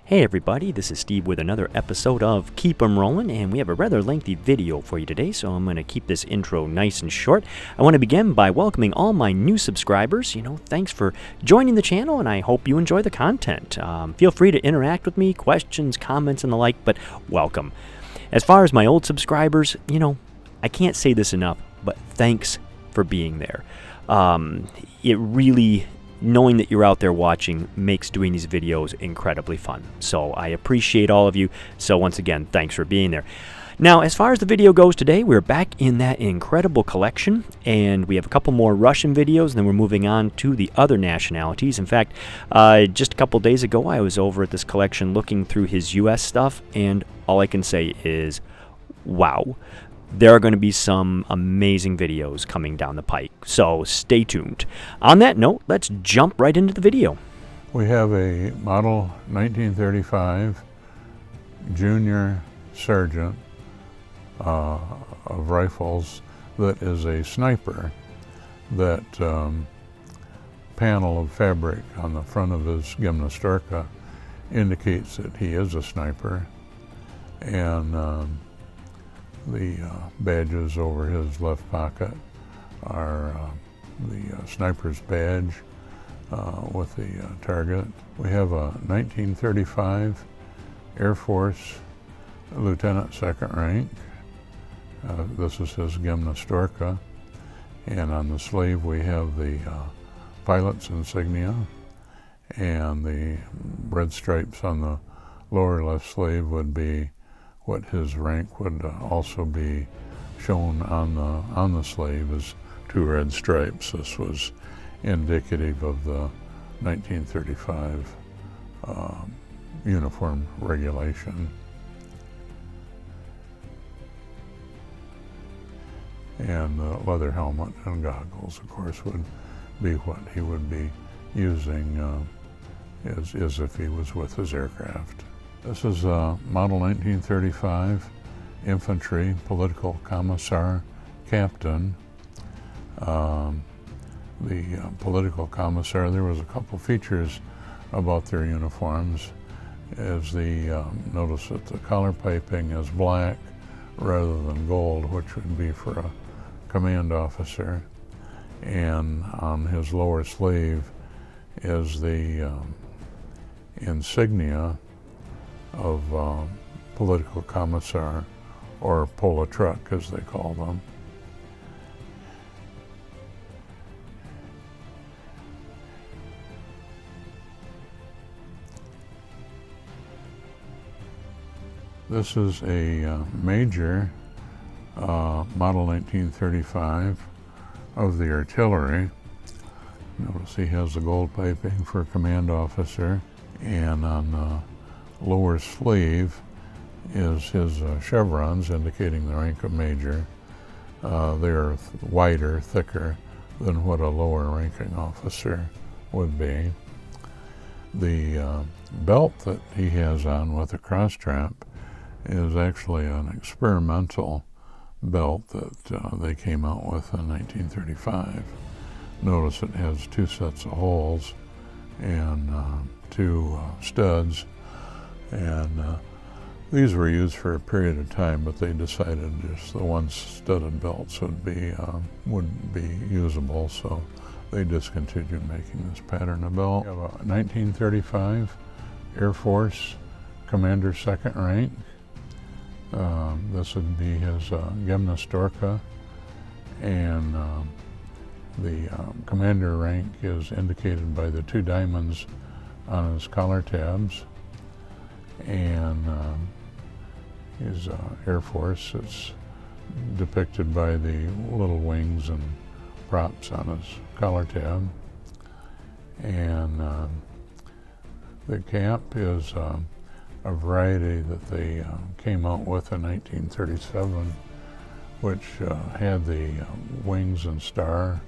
Hey everybody, this is Steve with another episode of Keep 'em Rollin', and we have a rather lengthy video for you today, so I'm going to keep this intro nice and short. I want to begin by welcoming all my new subscribers. Thanks for joining the channel, and I hope you enjoy the content. Feel free to interact with me, questions, comments, and the like, but welcome. As far as my old subscribers, I can't say this enough, but thanks for being there. It really... Knowing that you're out there watching makes doing these videos incredibly fun. So I appreciate all of you. So once again, thanks for being there. Now, as far as the video goes today, we're back in that incredible collection, and we have a couple more Russian videos, and then we're moving on to the other nationalities. In fact, just a couple days ago, I was over at this collection looking through his U.S. stuff, and all I can say is, wow. There are going to be some amazing videos coming down the pike, so stay tuned. On that note, let's jump right into the video. We have a model 1935 junior sergeant of rifles that is a sniper. That panel of fabric on the front of his gymnasturka indicates that he is a sniper, and the badges over his left pocket are the sniper's badge with the target. We have a 1935 Air Force Lieutenant Second Rank. This is his gymnasturka. And on the sleeve we have the pilot's insignia, and the red stripes on the lower left sleeve would be what his rank would also be shown on the sleeve as two red stripes. This was indicative of the 1935 uniform regulation. And the leather helmet and goggles, of course, would be what he would be using as if he was with his aircraft. This is a model 1935 Infantry Political Commissar Captain. The Political Commissar, there was a couple features about their uniforms. Notice that the collar piping is black rather than gold, which would be for a command officer. And on his lower sleeve is the insignia of Political Commissar, or Politruc as they call them. This is a major model 1935 of the artillery. Notice he has the gold piping for command officer, and on the lower sleeve is his chevrons indicating the rank of major. They are wider, thicker than what a lower ranking officer would be. The belt that he has on with a cross strap is actually an experimental belt that they came out with in 1935. Notice it has two sets of holes and two studs. And these were used for a period of time, but they decided just the one studded belts wouldn't be usable, so they discontinued making this pattern of belt. We have a 1935 Air Force Commander Second Rank. This would be his gymnasturka, and the commander rank is indicated by the two diamonds on his collar tabs. And his Air Force is depicted by the little wings and props on his collar tab. And the cap is a variety that they came out with in 1937, which had the wings and star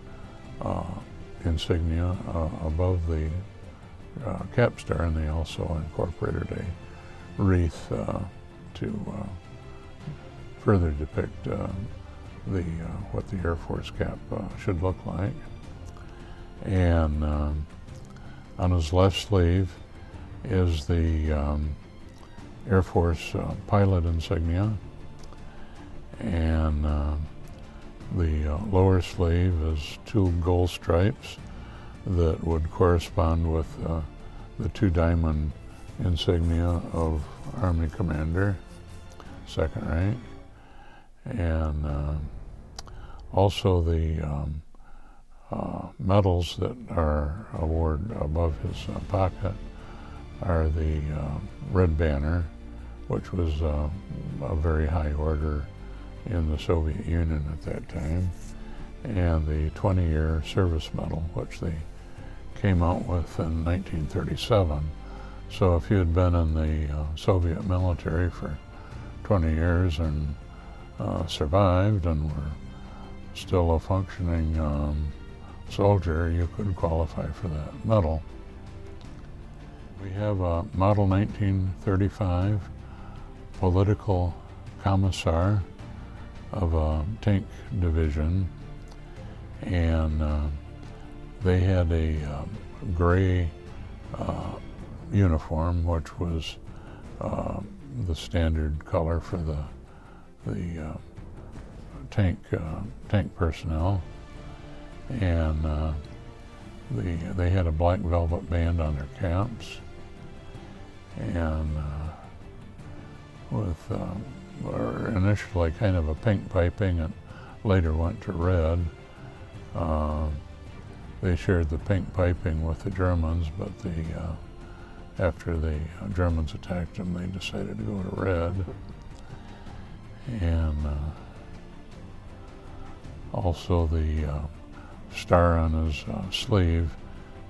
insignia above the capstar, and they also incorporated a wreath to further depict what the Air Force cap should look like. And on his left sleeve is the Air Force pilot insignia, and the lower sleeve is 2 gold stripes that would correspond with the 2 diamond insignia of Army Commander, 2nd rank, and also the medals that are awarded above his pocket are the Red Banner, which was a very high order in the Soviet Union at that time, and the 20-year service medal, which they came out with in 1937. So if you had been in the Soviet military for 20 years and survived and were still a functioning soldier, you could qualify for that medal. We have a Model 1935 political commissar of a tank division, and they had a gray uniform, which was the standard color for the tank personnel, and they had a black velvet band on their caps, and with initially kind of a pink piping and later went to red. They shared the pink piping with the Germans, but after the Germans attacked them, they decided to go to red. And also the star on his sleeve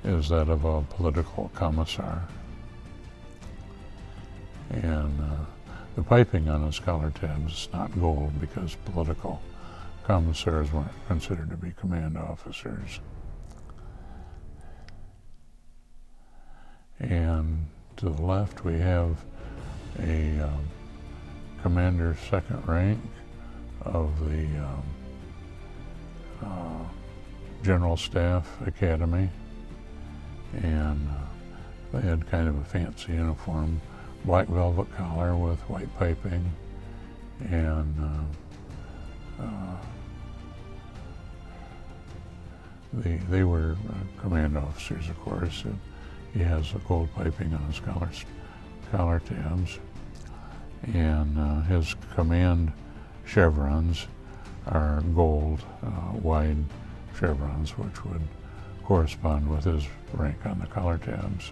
is that of a political commissar. And the piping on his collar tabs is not gold because political commissars weren't considered to be command officers. And to the left we have a commander 2nd rank of the General Staff Academy, and they had kind of a fancy uniform, black velvet collar with white piping, and they were command officers, of course. He has a gold piping on his collar tabs, and his command chevrons are gold wide chevrons, which would correspond with his rank on the collar tabs.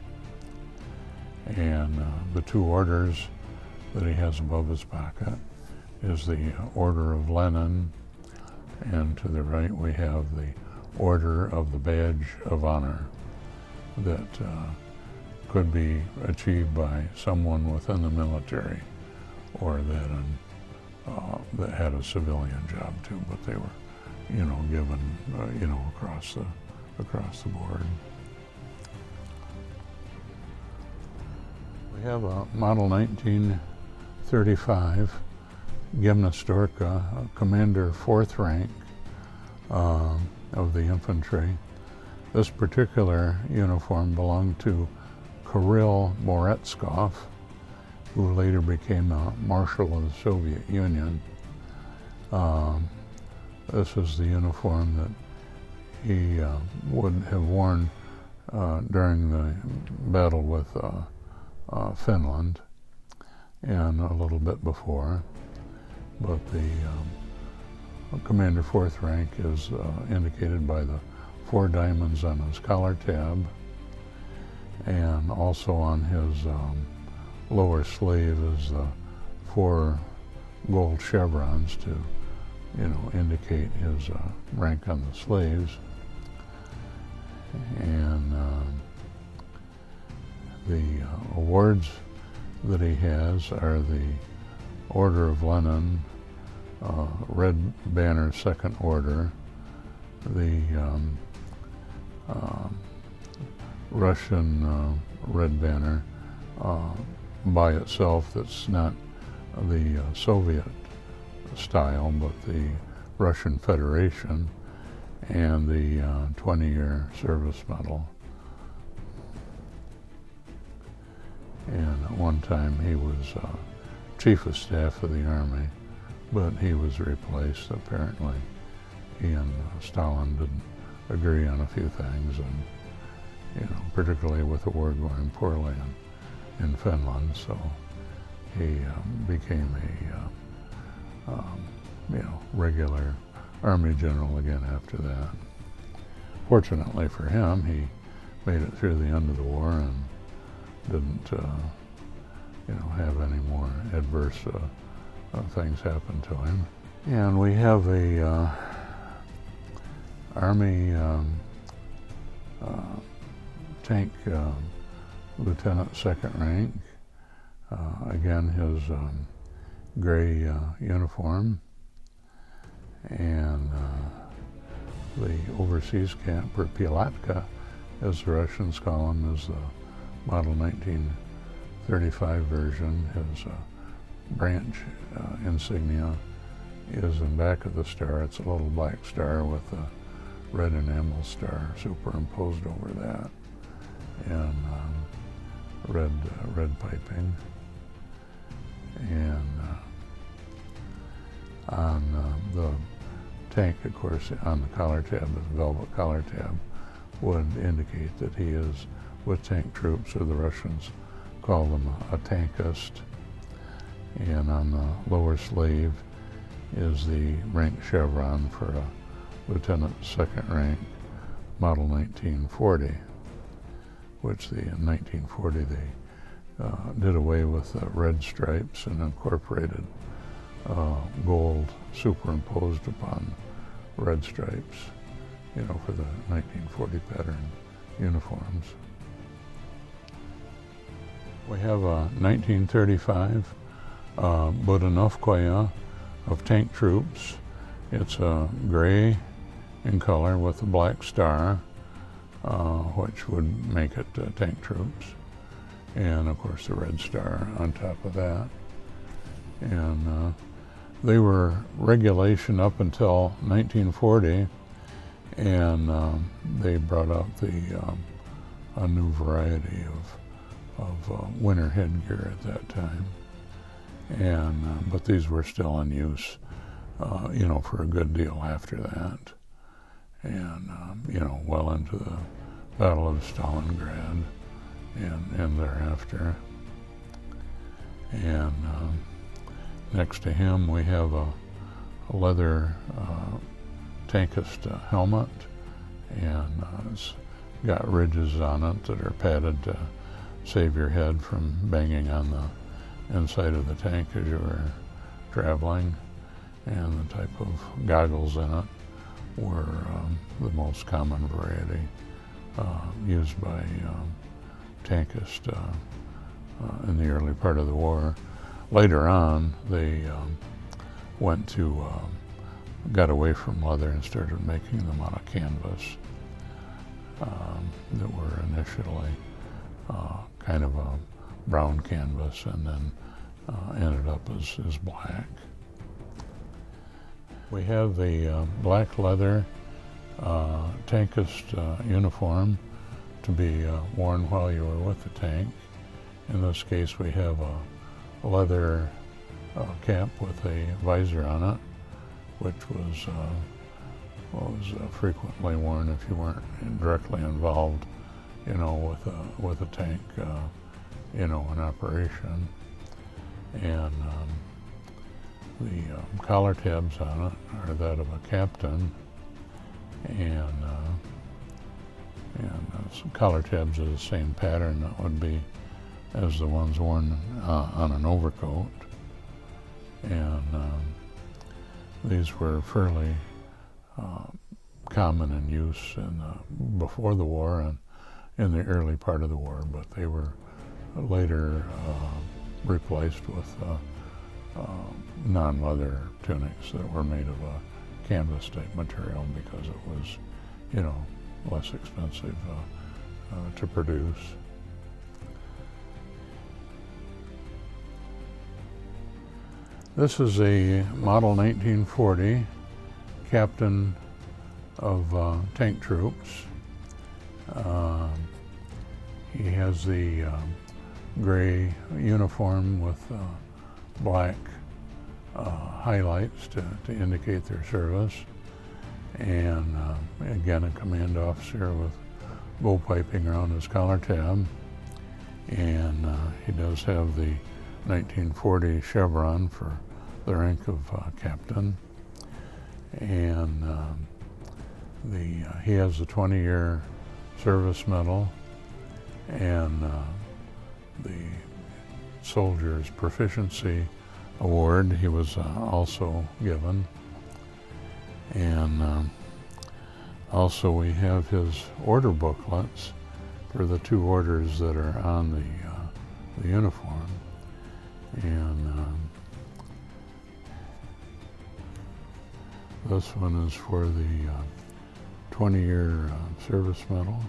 And the 2 orders that he has above his pocket is the Order of Lenin, and to the right we have the Order of the Badge of Honor that could be achieved by someone within the military or that had a civilian job too, but they were, given, across the board. We have a Model 1935 Gimnastorka, Commander 4th rank of the infantry. This particular uniform belonged to Kirill Morezkov, who later became a Marshal of the Soviet Union. This is the uniform that he would have worn during the battle with Finland and a little bit before, but the Commander 4th rank is indicated by the 4 diamonds on his collar tab, and also on his lower sleeve is the 4 gold chevrons to indicate his rank on the sleeves. And the awards that he has are the Order of Lenin, Red Banner 2nd Order, the Russian Red Banner by itself, that's not the Soviet style, but the Russian Federation, and the 20-year service medal. And at one time he was Chief of Staff of the Army, but he was replaced. Apparently he and Stalin didn't agree on a few things, and particularly with the war going poorly in Finland, so he became a regular Army general again after that. Fortunately for him, he made it through the end of the war and didn't have any more adverse things happen to him. And we have a Army tank lieutenant second rank. Again, his gray uniform, and the overseas camp, or Pilatka, as the Russians call him, is the model 1935 version. His branch insignia is in back of the star. It's a little black star with a red enamel star superimposed over that, and red piping. And on the tank, of course, on the collar tab, the velvet collar tab, would indicate that he is with tank troops, or the Russians call them a tankist. And on the lower sleeve is the rank chevron for a lieutenant second rank, model 1940, which in 1940 they did away with the red stripes and incorporated gold superimposed upon red stripes, for the 1940 pattern uniforms. We have a 1935 Budanovskoye of tank troops. It's gray in color with a black star, which would make it tank troops, and of course the red star on top of that. And they were regulation up until 1940, and they brought out a new variety of winter headgear at that time. And but these were still in use, for a good deal after that, and well into the Battle of Stalingrad and thereafter. And next to him we have a leather Tankist helmet, and it's got ridges on it that are padded to save your head from banging on the inside of the tank as you were traveling. And the type of goggles in it were the most common variety used by tankists in the early part of the war. Later on, they got away from leather and started making them out of canvas that were initially kind of a brown canvas, and then ended up as black. We have a black leather tankist uniform to be worn while you were with the tank. In this case, we have a leather cap with a visor on it, which was frequently worn if you weren't directly involved, with a tank, in operation. And the collar tabs on it are that of a captain, and some collar tabs are the same pattern that would be as the ones worn on an overcoat. And these were fairly common in use before the war and in the early part of the war, but they were later replaced with non-leather tunics that were made of a canvas type material because it was, less expensive to produce. This is a model 1940 captain of tank troops. He has the gray uniform with black highlights to indicate their service. And again, a command officer with bullpiping around his collar tab. And he does have the 1940 chevron for the rank of captain. And he has the 20-year service medal and the Soldier's Proficiency Award he was also given. And also we have his order booklets for the 2 orders that are on the uniform. And this one is for the 20-year service medal.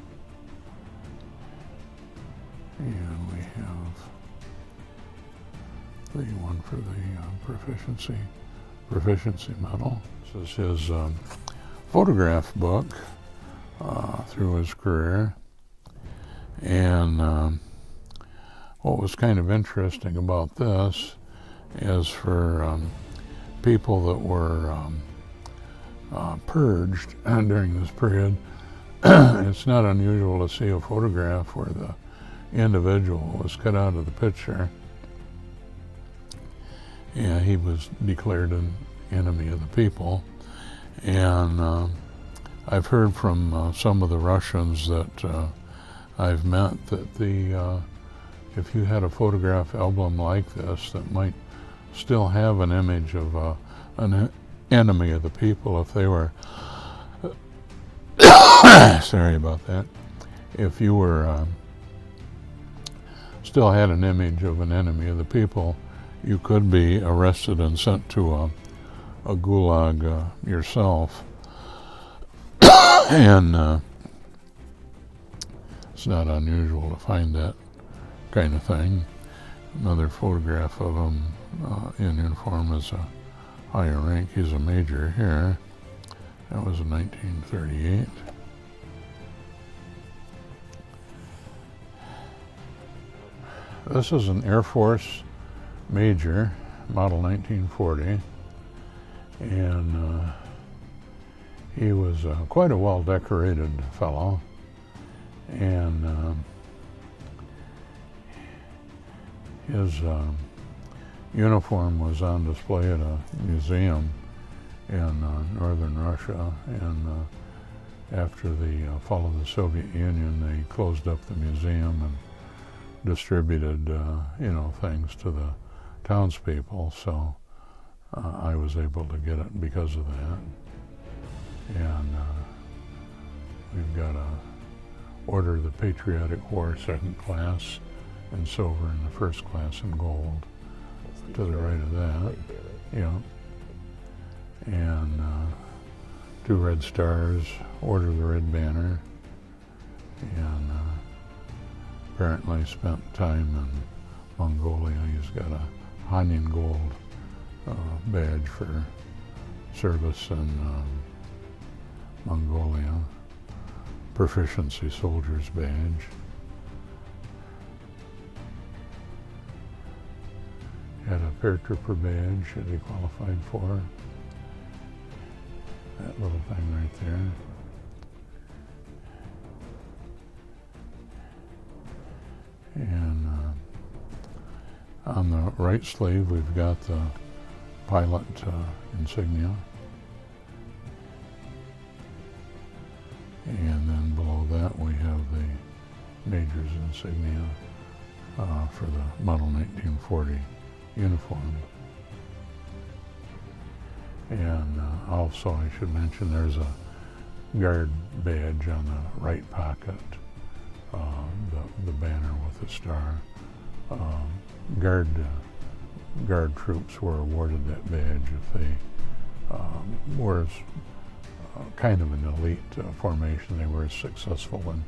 And we have the one for the proficiency medal. This is his photograph book through his career. And what was kind of interesting about this is for people that were purged during this period, it's not unusual to see a photograph where the individual was cut out of the picture. Yeah, he was declared an enemy of the people. And I've heard from some of the Russians that I've met that if you had a photograph album like this that might still have an image of an enemy of the people, if they were sorry about that, if you were still had an image of an enemy of the people, you could be arrested and sent to a gulag yourself. And it's not unusual to find that kind of thing. Another photograph of him in uniform is a higher rank. He's a major here. That was in 1938. This is an Air Force major, model 1940, and he was quite a well-decorated fellow. And his uniform was on display at a museum in northern Russia, and after the fall of the Soviet Union, they closed up the museum and distributed things to the townspeople, so I was able to get it because of that. And we've got a Order of the Patriotic War 2nd class in silver and the 1st class in gold to the right of that. Yeah. And 2 red stars, Order of the Red Banner, and apparently spent time in Mongolia. He's got a Hanin Gold badge for service in Mongolia. Proficiency Soldier's Badge. Had a paratrooper badge that he qualified for. That little thing right there. And on the right sleeve, we've got the pilot insignia. And then below that, we have the major's insignia for the model 1940 uniform. And also, I should mention, there's a guard badge on the right pocket, the banner with the star. Guard troops were awarded that badge if they were kind of an elite formation. They were successful in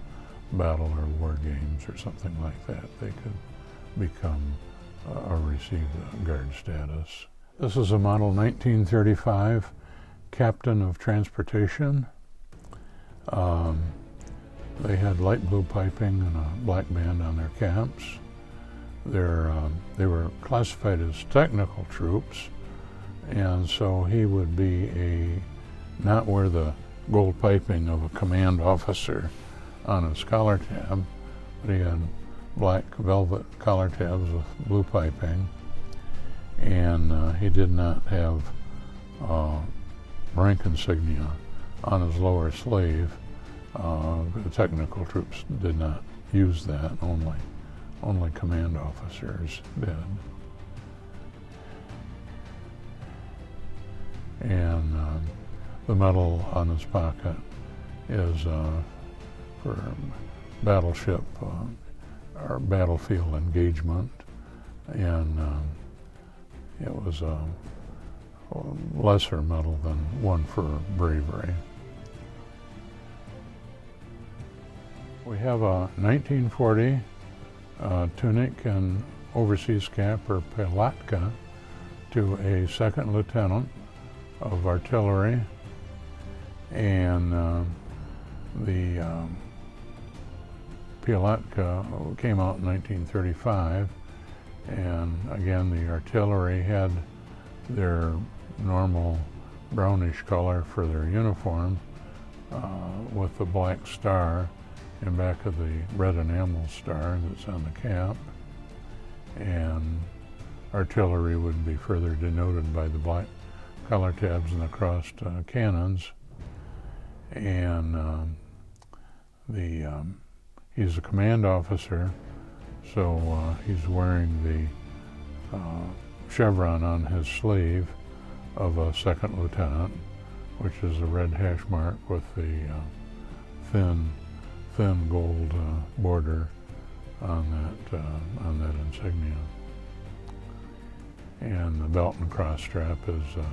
battle or war games or something like that. They could become or receive guard status. This is a model 1935 captain of transportation. They had light blue piping and a black band on their caps. they were classified as technical troops, and so he would not wear the gold piping of a command officer on his collar tab, but he had black velvet collar tabs with blue piping, and he did not have rank insignia on his lower sleeve. The technical troops did not use that, only command officers did. And the medal on his pocket is for battleship or battlefield engagement, and it was a lesser medal than one for bravery. We have a 1940 tunic and overseas cap, or pilatka, to a second lieutenant of artillery, and the pilatka came out in 1935, and again the artillery had their normal brownish color for their uniform, with the black star in back of the red enamel star that's on the cap, and artillery would be further denoted by the black collar tabs and the crossed cannons. And he's a command officer, so he's wearing the chevron on his sleeve of a second lieutenant, which is a red hash mark with the thin gold border on that insignia. And the belt and cross strap is a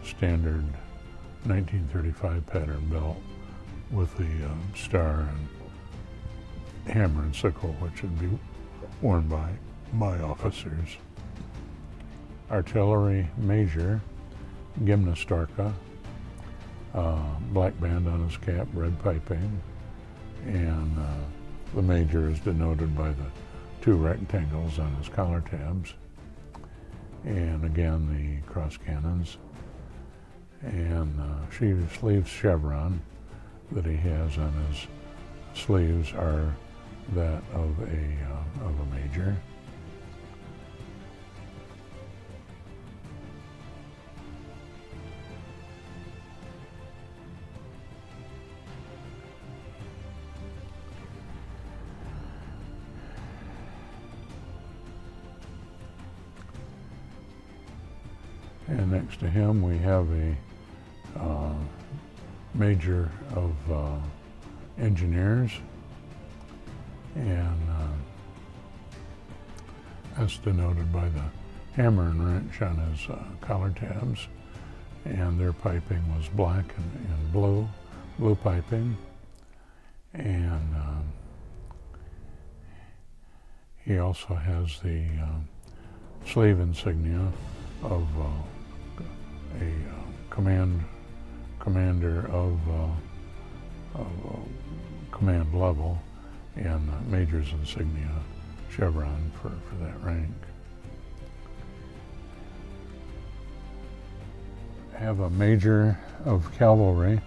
standard 1935 pattern belt with the star and hammer and sickle, which would be worn by officers. Artillery Major, Gymnastorka, black band on his cap, red piping, and the major is denoted by the two rectangles on his collar tabs, and again the cross cannons, and sleeves chevron that he has on his sleeves are that of a major. And next to him we have a major of engineers, and that's denoted by the hammer and wrench on his collar tabs, and their piping was black and blue piping, and he also has the sleeve insignia of a commander of command level, and major's insignia chevron for that rank. I have a major of cavalry,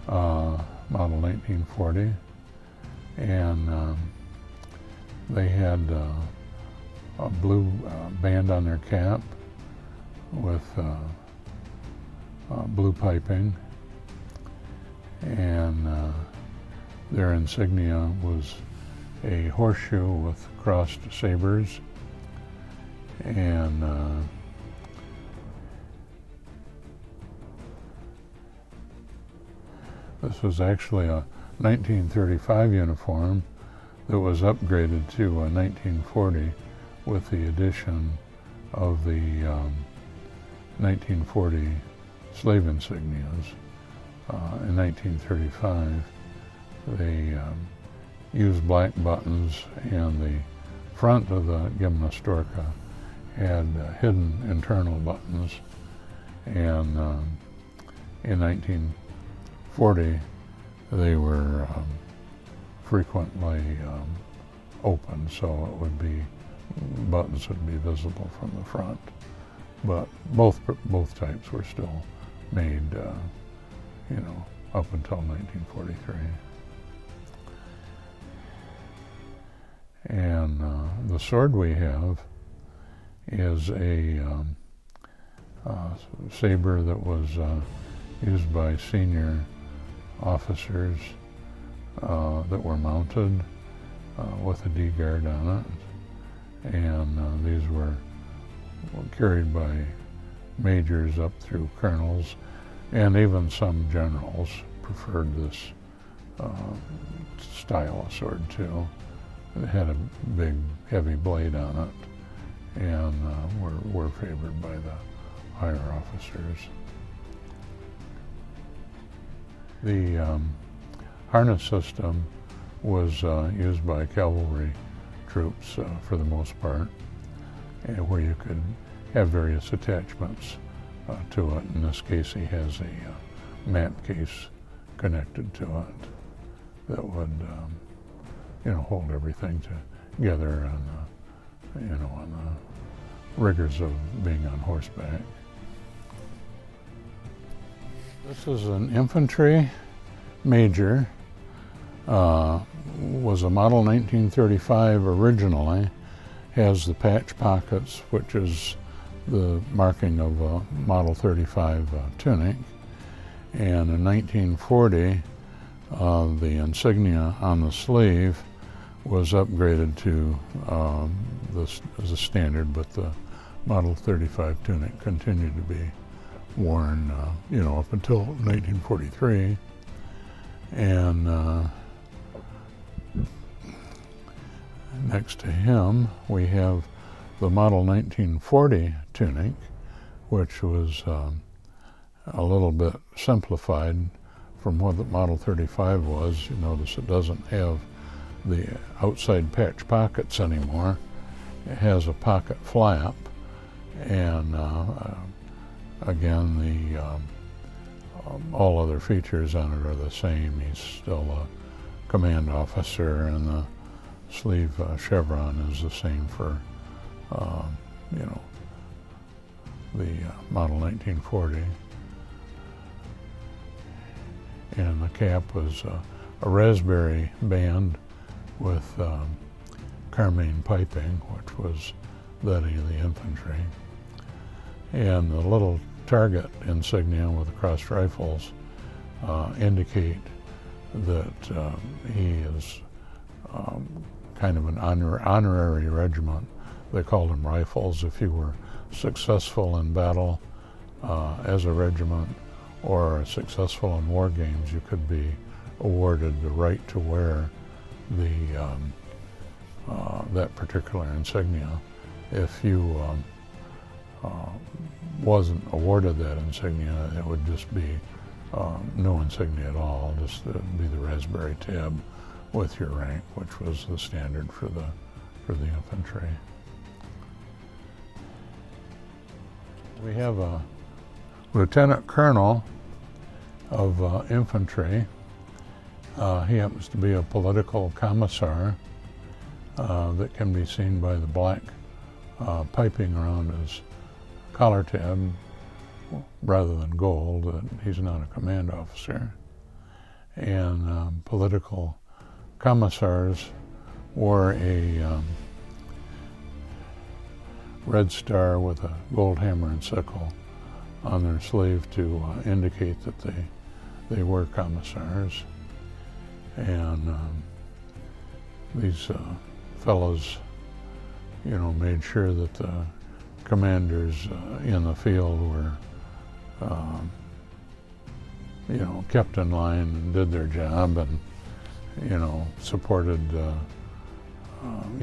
model 1940, and they had a blue band on their cap with blue piping, and their insignia was a horseshoe with crossed sabers, and this was actually a 1935 uniform that was upgraded to a 1940 with the addition of the 1940 slave insignias. In 1935, they used black buttons, and the front of the Gymnastorka had hidden internal buttons, and in 1940 they were frequently open, so it would be buttons would be visible from the front. But both types were still made, up until 1943. And the sword we have is a saber that was used by senior officers that were mounted with a D-guard on it. And these were carried by majors up through colonels, and even some generals preferred this style of sword too. It had a big, heavy blade on it, and were favored by the higher officers. The harness system was used by cavalry troops for the most part, where you could have various attachments to it. In this case, he has a map case connected to it that would, hold everything together on the rigors of being on horseback. This is an infantry major. Was a model 1935 originally. Has the patch pockets, which is the marking of a Model 35 tunic. And in 1940, the insignia on the sleeve was upgraded to this as a standard, but the Model 35 tunic continued to be worn, up until 1943. And next to him, we have the Model 1940 tunic, which was a little bit simplified from what the Model 35 was. You notice it doesn't have the outside patch pockets anymore. It has a pocket flap, and again, all other features on it are the same. He's still a command officer, and the sleeve chevron is the same for, the Model 1940. And the cap was a raspberry band with carmine piping, which was that of the infantry. And the little target insignia with the crossed rifles indicate that he is kind of an honorary regiment. They called them rifles. If you were successful in battle as a regiment or successful in war games, you could be awarded the right to wear the that particular insignia. If you wasn't awarded that insignia, it would just be no insignia at all, just be the raspberry tab with your rank, which was the standard for the infantry. We have a lieutenant colonel of infantry. He happens to be a political commissar that can be seen by the black piping around his collar tab rather than gold. He's not a command officer. And political commissars wore a red star with a gold hammer and sickle on their sleeve to indicate that they were commissars. And these fellows, made sure that the commanders in the field were, kept in line and did their job, and, supported,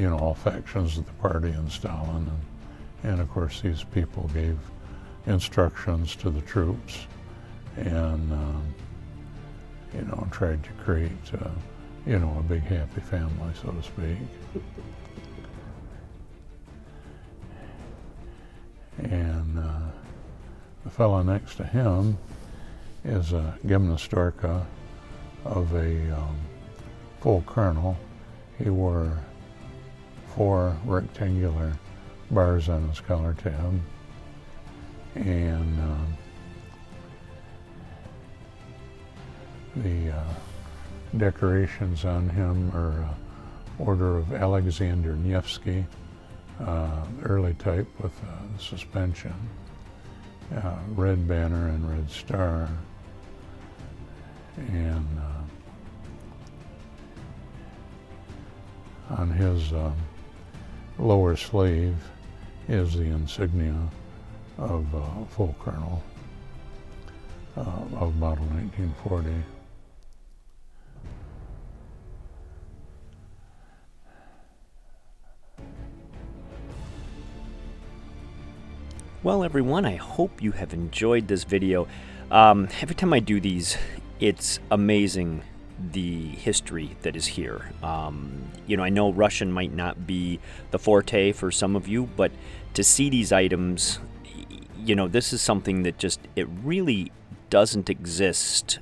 all factions of the party and Stalin. And of course, these people gave instructions to the troops and, tried to create, a big happy family, so to speak. And the fellow next to him is a gymnastorka of a full colonel. He wore 4 rectangular bars on his collar tab, and the decorations on him are Order of Alexander Nevsky, early type with suspension, red banner and red star, and on his lower sleeve is the insignia of full colonel of model 1940. Well, everyone, I hope you have enjoyed this video. Every time I do these, it's amazing the history that is here. You know, I know Russian might not be the forte for some of you, but to see these items, you know, this is something that just, it really doesn't exist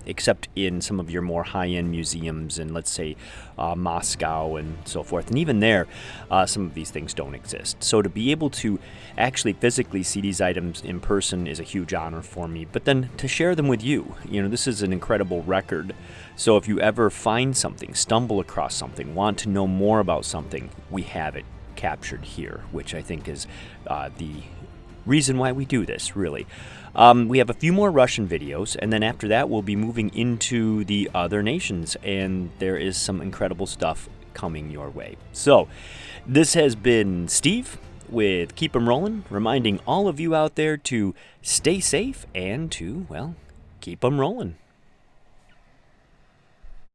except in some of your more high-end museums in, let's say, Moscow and so forth. And even there, some of these things don't exist. So to be able to actually physically see these items in person is a huge honor for me. But then to share them with you, you know, this is an incredible record. So if you ever find something, stumble across something, want to know more about something, we have it captured here, which I think is the reason why we do this, really. We have a few more Russian videos, and then after that we'll be moving into the other nations, and there is some incredible stuff coming your way. So, this has been Steve with Keep 'em Rollin', reminding all of you out there to stay safe and to, well, keep 'em rollin'.